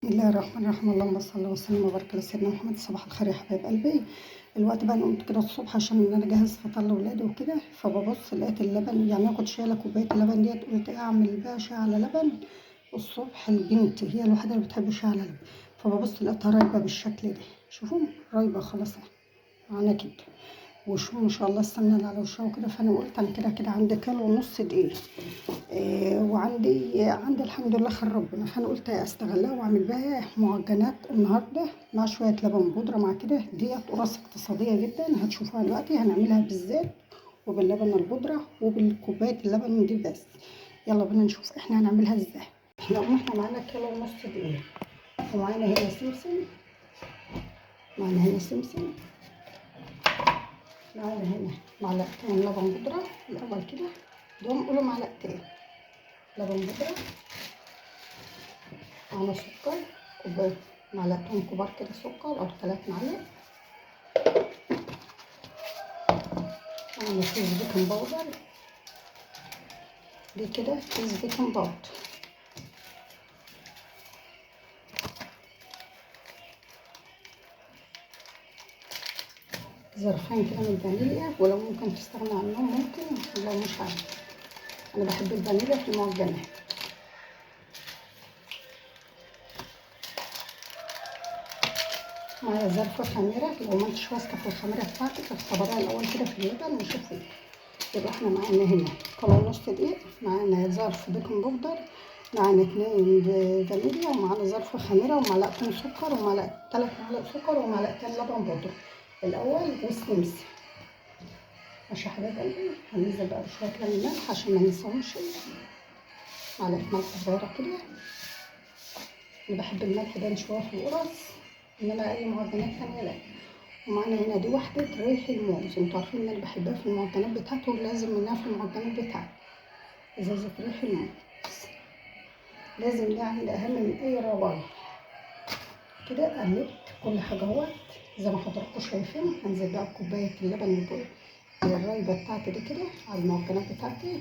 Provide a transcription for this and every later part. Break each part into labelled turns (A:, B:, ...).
A: الله الرحمن الرحيم. اللهم صل وسلم وبارك على سيدنا محمد. صباح الخير يا حبايب قلبي. الوقت بقى انا قمت كده الصبح عشان انا اجهز فطار لاولادي وكده، فببص لقيت اللبن، يعني انا كنت شايله كوبايه اللبن ديت، قلت اعمل بقى شاي على لبن الصبح. البنت هي الوحيده اللي بتحب الشاي على لبن، فببص لقيتها رايبه بالشكل ده. شوفوا رايبه خلاص معانا كده، وشو ما شاء الله السمنه اللي على وشها وكده. فانا قلت انا كده عندي كيلو ونص دقيق، وعندي الحمد لله خير ربنا. فانا قلت استغلها واعمل بها معجنات النهارده مع شويه لبن بودره مع كده. ديت قرص اقتصاديه جدا، هتشوفوها دلوقتي. هنعملها بالزيت وباللبن البودره وبالكوبايه اللبن دي بس. يلا بينا نشوف احنا هنعملها ازاي. احنا معانا كيلو ونص دقيق، ومعانا هنا سمسم، معانا هنا سمسم، معانا هنا معلقتين لبن بودره. الاول كده دول قولوا معلقتين لبن بودره، معانا سكر كوبايه، معلقتين كبار كده سكر او 3 معالق، معانا كيس بيكنج باودر، دي كده كيس بيكنج باودر، ظرفين كده من الفانيليا، ولو ممكن تستغنى عنهم ممكن، لو مش عارف. انا بحب الفانيليا في المعجنات. معايا ظرف خميره، لو ما انتش واثقه في الخميره بتاعتك اختبريها الاول كده في اللبن وشوفي. يبقى احنا معانا هنا كيلو ونص دقيق، معانا ظرف بيكنج باودر، معانا 2 فانيليا، ومعانا ظرف خميره، ومعلقتين سكر، ومعلقه 3 معالق سكر، ومعلقتين لبن بودره الاول، والسمسم. ماشي يا حبايب قلبي. هننزل بقى بشويه لبن ملح عشان ما ننساهمش، معلقه ملح صغيره كده. انا بحب الملح ده شويه في القرص، انما اي معجنات تانيه لا. ومعانا هنا دي واحده ريح الموز، انتوا عارفين ان انا بحبها في المعجنات بتاعته، ولازم منها في المعجنات بتاعتي ازازه ريح الموز، لازم ده عندي اهم من اي روايح. كده قلبت كل حاجه اهوت زي ما حضراتكم شايفين. هنزل بقى بكوبايه اللبن الرايبه بتاعتي دي كده على المعجنات بتاعتي.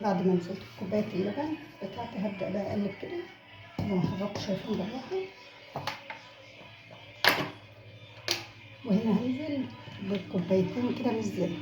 A: بعد ما نزلت بكوبايه اللبن بتاعتي هبدا بقى اقلب كده زي ما حضراتكم شايفين بالراحه. وهنا هنزل بكوبايتين كده من الزيت،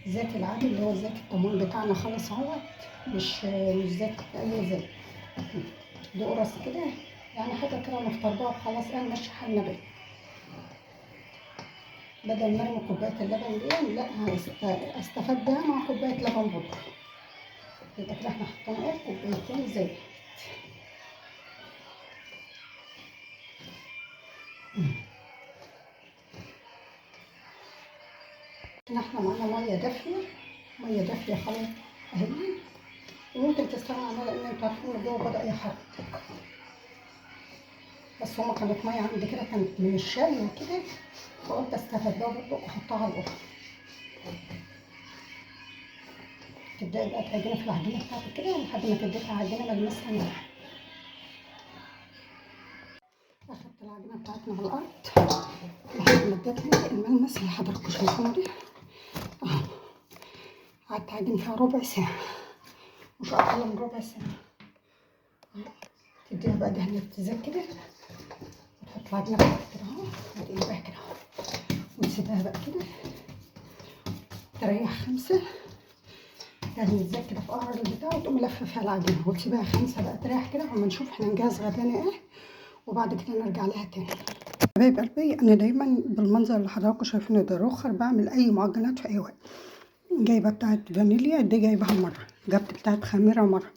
A: الزيت العادي اللي هو زيت التموين بتاعنا خالص اهوت، مش زيت اي زيت. دي قرص كده، يعني حاجه كده نفطر بيها وخلاص، انا ماشي حالنا بيها. بدل ما ارمي كوبايه اللبن دي، لا استفاد بيها مع كوبايه لبن بودره. يبقى كده احنا حطينا كوبايتين زيت. احنا معانا ميه دافيه، ميه دافيه خلاص اهي، وممكن تستغنى عنها لان انتوا عارفين الجو بدا يحرر. بس هما كانت ميه عندي كده كانت من الشاي وكده، فقلت استفاد بيها برضه واحطها على القرص. تبداي بقى تعجني في العجينه بتاعتك كده لحد ما تديها عجينه ملمسها ملح. اخدت العجينه بتاعتنا على الارض لحد ما ادتني الملمس اللي حضراتكم شايفينه ده اهو. قعدت اعجن فيها ربع ساعه، مش اقل من ربع ساعه. تديها بقى دهنه زيت كده، وتحط العجينه بتاعتك كده اهو، وتقلبها كده اهو، وتسيبها بقى كده تريح 5 دهنة زيت كده في قعر البتاع، وتقوم لفه العجينه وتسيبها 5 بقى تريح كده، وما نشوف احنا نجهز غدانا ايه، وبعد كده نرجع لها تاني. حبايب قلبي، انا دايما بالمنظر اللي حضراتكم شايفينه ده رخر بعمل اي معجنات في اي وقت. جايبه بتاعت فانيليا دي، جايبها مره، جبت بتاعت خميره مره،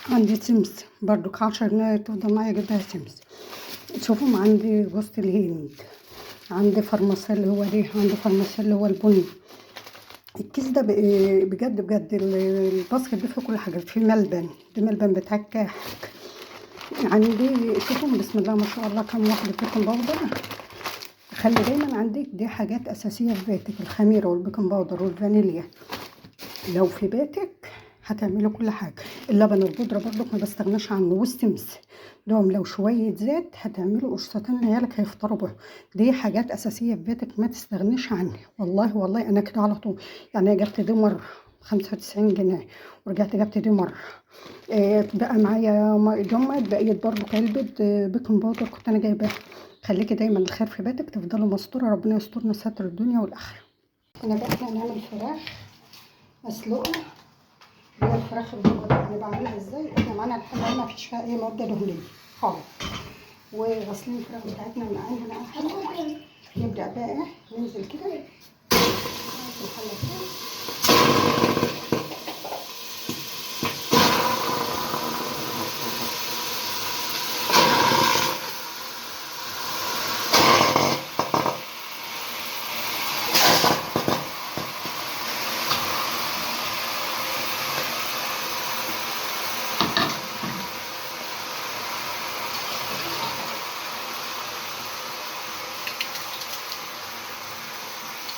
A: عندي سمس برضو 10 جنيه تفضل معايا جبتها سمس. شوفوا عندي جوز الهند، عندي فرماسيل اللي هو دي، عندي فرماسيل اللي هو البني. الكيس ده بجد بجد الباسكت ده فيه كل حاجه، فيه ملبن، دي ملبن بتاع الكحك. عندي شوفوا بسم الله ما شاء الله كم واحده بيكنج باودر. خلي دايما عندك دي حاجات اساسيه في بيتك، الخميره والبيكنج باودر والفانيليا لو في بيتك هتعملوا كل حاجه. اللبن البودره برضو ما بستغناش عنه، والسمس دوم لو شويه زيت هتعملوا قشطتين عيالك هيفطروا بها. دي حاجات اساسيه في بيتك ما تستغنيش عنها، والله والله انا كده على طول. يعني جبت دي مره ب95 جنيه، ورجعت جبت دي مرة. بقى معايا جمعت بقيت برضو علبة بيكنج باودر كنت انا جايباها. خليكي دايما الخير في بيتك، تفضلوا مستورة، ربنا يسترنا ستر الدنيا والآخرة. هنا بقى احنا هنعمل فراخ مسلوقة. هي الفراخ البيضاء انا بعملها ازاي؟ احنا معانا الحلة ما فيش فيها اي مادة دهنية خالص، وغسلين الفراخ بتاعتنا ونقعينها نقع حلوة. نبدأ بقى ننزل كده في الحلة كده.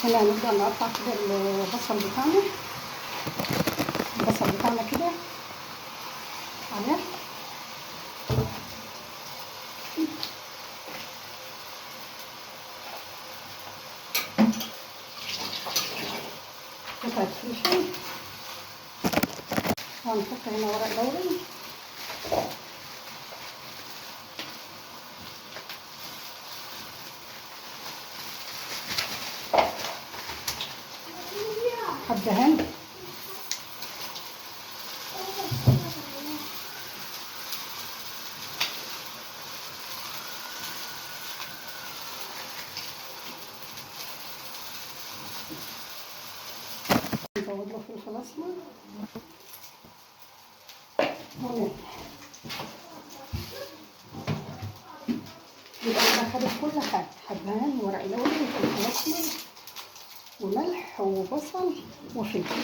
A: هنا هنبدأ نقطع كده البصل بتاعنا، البصل بتاعنا كده عليه قطعة فلفل، وهنحط هنا ورق لوري، حبهان، نزود له فلفل اسمر وملح. يبقى انا خدت كل حاجه، حبهان وورق لوري وفلفل اسمر وملح وبصل وفلفل.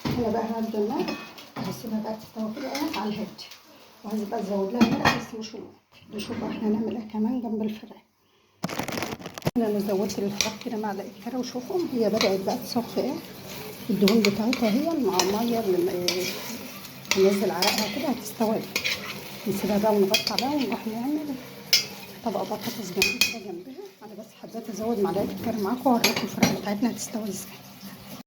A: هنا بقى هبدا النار، هسيبها بقى تستوي كده على الهادي، وهبقى ازود لها مرق بس مش الوقت. نشوف بقى احنا هنعمل ايه كمان جنب الفراخ. انا زودت الفراخ كده معلقه كده، وشوفوا هي بدات بقى تصفي ايه الدهون بتاعتها، هي مع الميه اللي هننزل عرقها كده هتستوي. نسيبها بقى ونغطي بقى ونروح نعمل طبق بطاطس جنبي كده جنبها. انا بس حبيت ازود معلقه الكريم معاكم واوريكم الفراخ بتاعتنا هتستوي ازاي.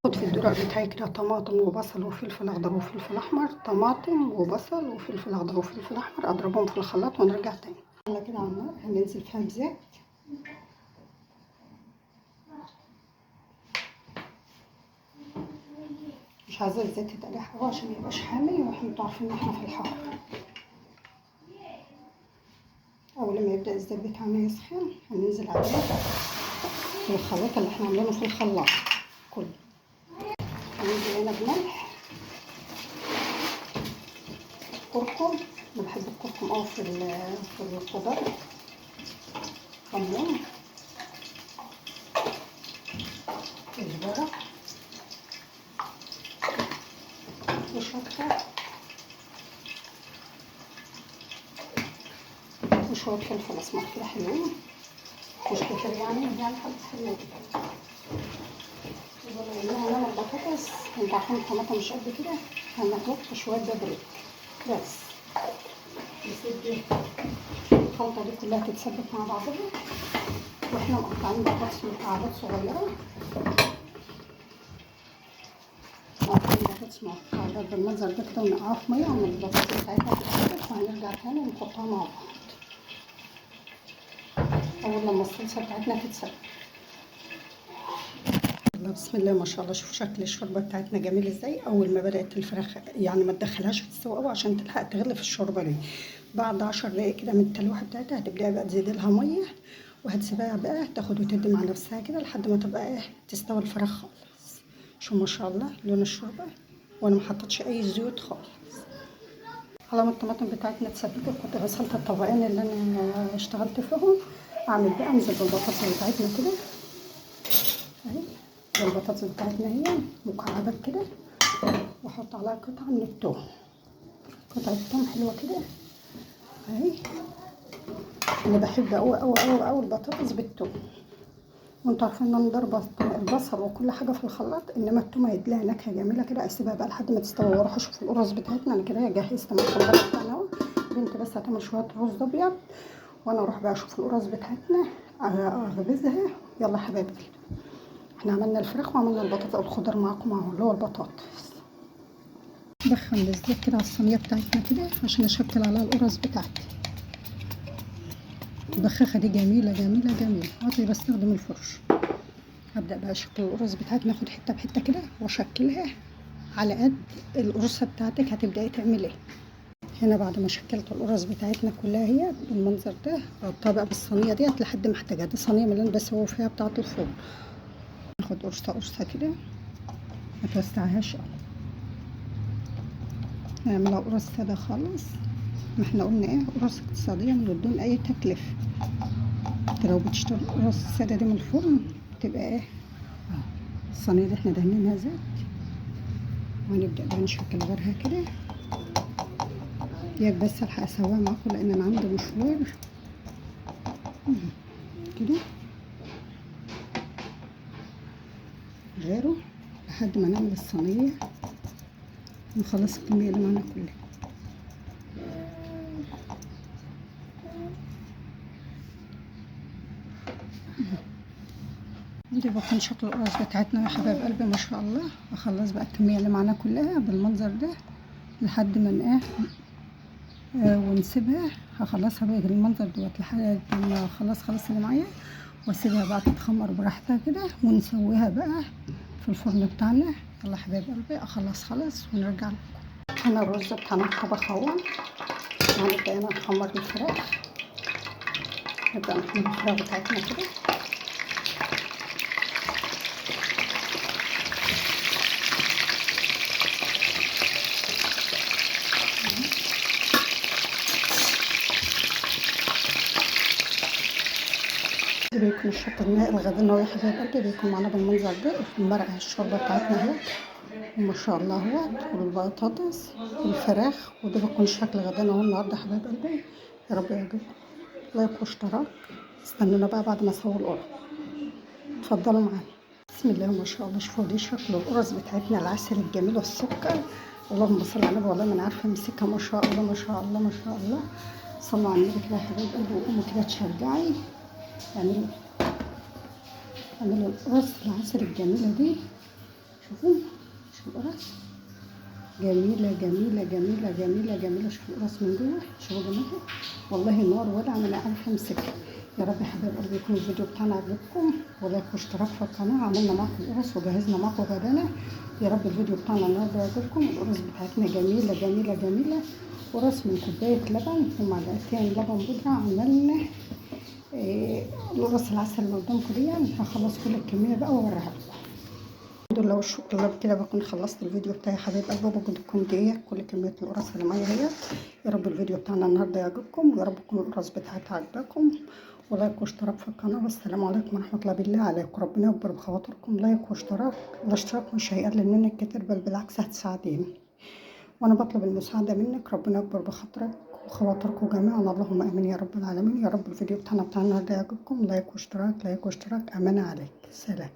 A: احط في الدرق بتاعي كده طماطم وبصل وفلفل اخضر وفلفل احمر، طماطم وبصل وفلفل اخضر وفلفل احمر، اضربهم في الخلاط ونرجع تاني. يلا كده على النار هننزل فيها بزيت، مش عايزه الزيت يتقلح قوي عشان ميبقاش حامي، واحنا عارفين ان احنا في الحر. اول ما يبدا الزيت بتاعنا يسخن هننزل عليه في الخليط اللي احنا عاملينه في الخلاط كله. هننزل هنا بملح، كركم، انا بحب الكركم قوي في الخضار، كمون، كزبره وشطه وشويه فلفل اسمر كده حلوين، مش كتير يعني حبه حلوه كده. هنعمل البطاطس، انتوا عارفين الطماطم مش قد كده، هنحط شويه بابريك بس. نسيب الخلطه دي كلها تتسبك مع بعضها، واحنا مقطعين بطاطس مكعبات صغيره، مقطعين بطاطس مكعبات بالمنظر ده كده، ونقعها في ميه ونعمل البطاطس بتاعتها تتسبك، وهنرجع تاني ونحطها مع بعض اول لما الصلصه بتاعتنا تتسبك. بسم الله ما شاء الله، شوفوا شكل الشوربه بتاعتنا جميل ازاي. اول ما بدات الفراخ يعني ما تدخلهاش في السوا قوي عشان تلحق تغلي في الشوربه دي، بعد 10 دقايق كده من التلوحه بتاعتها هتبداي بقى تزيدي لها ميه، وهتسيبها بقى تاخد وتدي مع نفسها كده لحد ما تبقى ايه تستوي الفراخ خالص. شو ما شاء الله لون الشوربه، وانا ما حطيتش اي زيوت خالص. على ما الطماطم بتاعتنا اتسبكت كنت غسلت الطبقين اللي انا اشتغلت فيهم. اعمل بقى انزل بالبطاطس بتاعتنا كده اهي، البطاطس بتاعتنا هي مكعبات كده، واحط عليها قطعه من الثوم، قطعه ثوم حلوه كده اهي. انا بحب قوي قوي قوي قوي البطاطس بالثوم، وانتوا عارفين ان انا ضربه البصل وكل حاجه في الخلاط، انما الثوم هيديها نكهه جميله كده. اسيبها بقى لحد ما تستوي واروح اشوف القرص بتاعتنا. انا كده جهزت مع الخضار بتاعنا اهو، بنتي بس هتعمل شويه رز ابيض، وانا اروح بقى اشوف القرص بتاعتنا اخبزها. يلا حبايبي، احنا عملنا الفراخ وعملنا البطاطس، الخضار معاكم اهو اللي هو البطاطس. بدخل الزيت كده على الصينيه بتاعتنا كده عشان اشكل عليها القرص بتاعتي. البخاخه دي جميله جميله جميله، عادي بستخدم الفرش. هبدا بقى اشكل القرص بتاعتنا، اخد حته بحته كده واشكلها على قد القرصه بتاعتك هتبداي تعملي. هنا بعد ما شكلت القرص بتاعتنا كلها هي بالمنظر ده، ربطها بقى بالصينيه ديت لحد ما احتاجها. دي صينيه مليان بس هو فيها بتاعه الفرن. ناخد قرصه قرصه كده، ما توسعهاش قوي، نعملها قرص ساده خالص. ما احنا قلنا ايه، قرص اقتصاديه من بدون اي تكلفه. انت لو بتشتري القرص الساده دي من الفرن بتبقى ايه، الصينيه دي احنا دهنينها زيت، وهنبدا بقى نشكل غيرها كده. ياك بس الحق اسويها معاكم لان انا عندي مشوار كده غيره لحد ما نعمل الصينيه ونخلص الكميه اللي معانا كلها. دي بكون شكل القرص بتاعتنا يا حبايب قلبي ما شاء الله. اخلص بقى الكميه اللي معانا كلها بالمنظر ده لحد ما ايه ونسيبها. هخلصها بقى بالمنظر دوت لحد ما خلص اللي معايا، واسيبها بقى تتخمر براحتها كده ونسويها بقى في الفرن بتاعنا. يلا حبايب قلبي اخلص خلاص ونرجع لكم. هنا الرز بتاعنا الطبخ اهو، هنبدا هنا نحمر الفراخ. نبدا نحمر الفراخ بتاعتنا كده. بيكون الشكل النهائي الغدا يا حبايب قلبي، بيكون معانا بالمنظر ده. المرقه الشوربه بتاعتنا اهي ما شاء الله اهوت، والبطاطس والفراخ. وده بيكون شكل غدانا اهو النهارده يا حبايب قلبي. يا رب يعجبكم، لايك واشتراك. استنونا بقى بعد ما اسوي القرص. اتفضلوا معانا. بسم الله ما شاء الله. شوفوا دي شكل القرص بتاعتنا، العسل الجميل والسكر. اللهم صل على النبي. والله ما انا عارفه امسكها ما شاء الله ما شاء الله ما شاء الله. صلوا على النبي كده يا حبايب قلبي، وقوموا كده تشجعي. اعملوا القرص العسل الجميله دي. شوفوا القرص جميله جميله جميله جميله جميله. شوفوا القرص من جوه، شوفوا جمالها. والله النار ولا انا عارفه امسكها. يا رب يا حبايب قلبي يكون الفيديو بتاعنا عجبكم، ولايك واشتراك في القناه. عملنا معاكم القرص وجهزنا معاكم غدانا. يا رب الفيديو بتاعنا النهارده يعجبكم. القرص بتاعتنا جميله جميله جميله. قرص من كوبايه لبن ومعلقتين لبن بودره. عملنا القرص العسل اللي قدامكم دي. هخلص كل الكميه بقى واوريها لكم. الحمد لله والشكر لله. بكده بكون خلصت الفيديو بتاعي يا حبايب قلبي. بكون لكم دي كل كميه القرص اللي معايا اهي. يا رب الفيديو بتاعنا النهارده يعجبكم، ويا رب تكون القرص بتاعتها عجبكم. ولايك واشتراك في القناه. والسلام عليكم ورحمه الله بالله عليكم. ربنا يكبر بخواطركم. لايك واشتراك. الاشتراك مش هيقلل منك كتير، بل بالعكس هتساعديني، وانا بطلب المساعده منك. ربنا يكبر بخاطرك وخواطركم جميعا. اللهم امين يا رب العالمين. يا رب الفيديو بتاعنا النهارده يعجبكم. لايك واشتراك لايك واشتراك. امانه عليك. سلام.